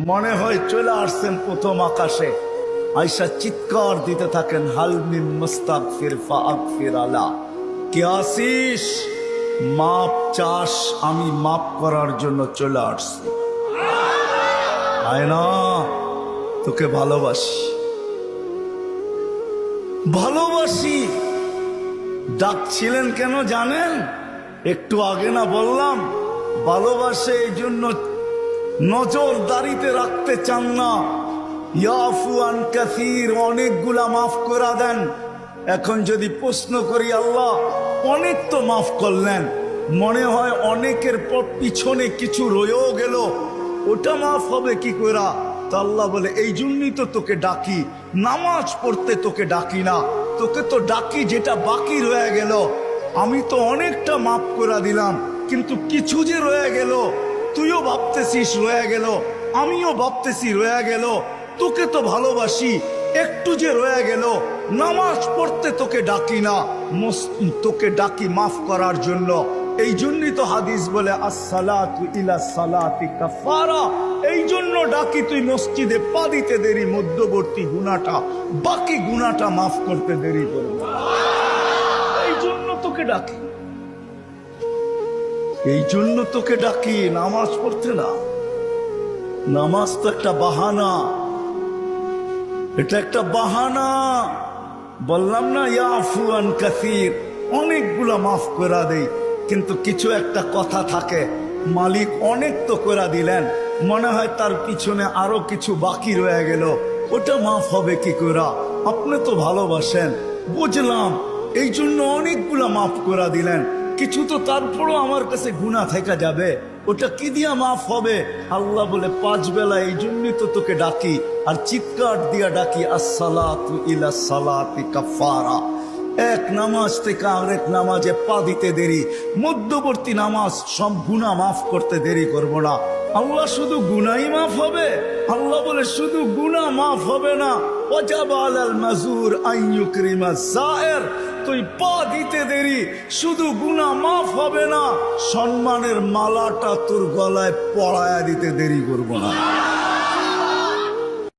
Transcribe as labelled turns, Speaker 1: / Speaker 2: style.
Speaker 1: মনে হয় চলে আসছেন প্রথম আকাশে, আয়সা চিৎকার দিতে থাকেন, হাল মিন মুস্তাগফির ফাগফির আলা, কে আসিস মাপ চাস, আমি মাপ করার জন্য চলে আসছি। আয়না তোকে ভালোবাসি, ভালোবাসি। ডাকছিলেন কেন জানেন? একটু আগে না বললাম, ভালোবাসে এই জন্য নজরদারিতে রাখতে চান না। ইয়াফু আন কাসীর, অনেকগুলা মাফ করে দেন। এখন যদি প্রশ্ন করি, আল্লাহ অনেক তো মাফ করলেন, মনে হয় অনেকের পিছনে কিছু রয়েও গেল, ওটা মাফ হবে কি করে? তো আল্লাহ বলে, এই জন্যই তো তোকে ডাকি, নামাজ পড়তে তোকে ডাকি না, তোকে তো ডাকি যেটা বাকি রয়ে গেল। আমি তো অনেকটা মাফ করে দিলাম, কিন্তু কিছু যে রয়ে গেল, তুইও ভাবতেছিস রয়ে গেল, আমিও ভাবতেছি রয়ে গেল, তোকে তো ভালোবাসি, একটু যে রয়ে গেল, নামাজ পড়তে তোকে ডাকি না, তোকে ডাকি মাফ করার জন্য। এই জন্যই তো হাদিস বলে, আসসালাতু ইলা সালাতি কাফারা, এই জন্য ডাকি তুই মসজিদে পা দিতে দেরি, মধ্যবর্তী গুনাহটা, বাকি গুনাহটা মাফ করতে দেরি করবে, এই জন্য তোকে ডাকি, এই জন্য তোকে ডাকি, নামাজ পড়তে না। নামাজ তো একটা বাহানা, এটা একটা বাহানা। বললাম না, ইয়াফু আন কাসীর, অনেকগুলা মাফ করে দেই, কিন্তু কিছু একটা কথা থাকে, মালিক অনেক তো করে দিলেন, মনে হয় তার পিছনে আরো কিছু বাকি রয়ে গেল, ওটা মাফ হবে কি করে? আপনি তো ভালোবাসেন, বুঝলাম, এই জন্য অনেকগুলা মাফ করে দিলেন, কিছু তো তারপরও আমার কাছে গুনাহ থেকে যাবে, ওটা কি দিয়া মাফ হবে? আল্লাহ বলে, 5 বেলা এই জন্যই তো তোকে ডাকি, আর চিৎকার দিয়া ডাকি, আসসালাতু ইলা সালাতি কাফারা। এক নামাজ থেকে আরেক নামাজে পা দিতে দেরি, মধ্যবর্তী নামাজ সব গুনাহ মাফ করতে দেরি করব না। আল্লাহ শুধু গুনাহই মাফ হবে? আল্লাহ বলে, শুধু গুনাহ মাফ হবে না, ওয়াজাবা আলাল মাজুর আন ইউকরিমা যায়ের, তুই পা দিতে দেরি, শুধু গুনাহ মাফ হবে না, সম্মানের মালাটা তোর গলায় পরায়া দিতে দেরি করব না।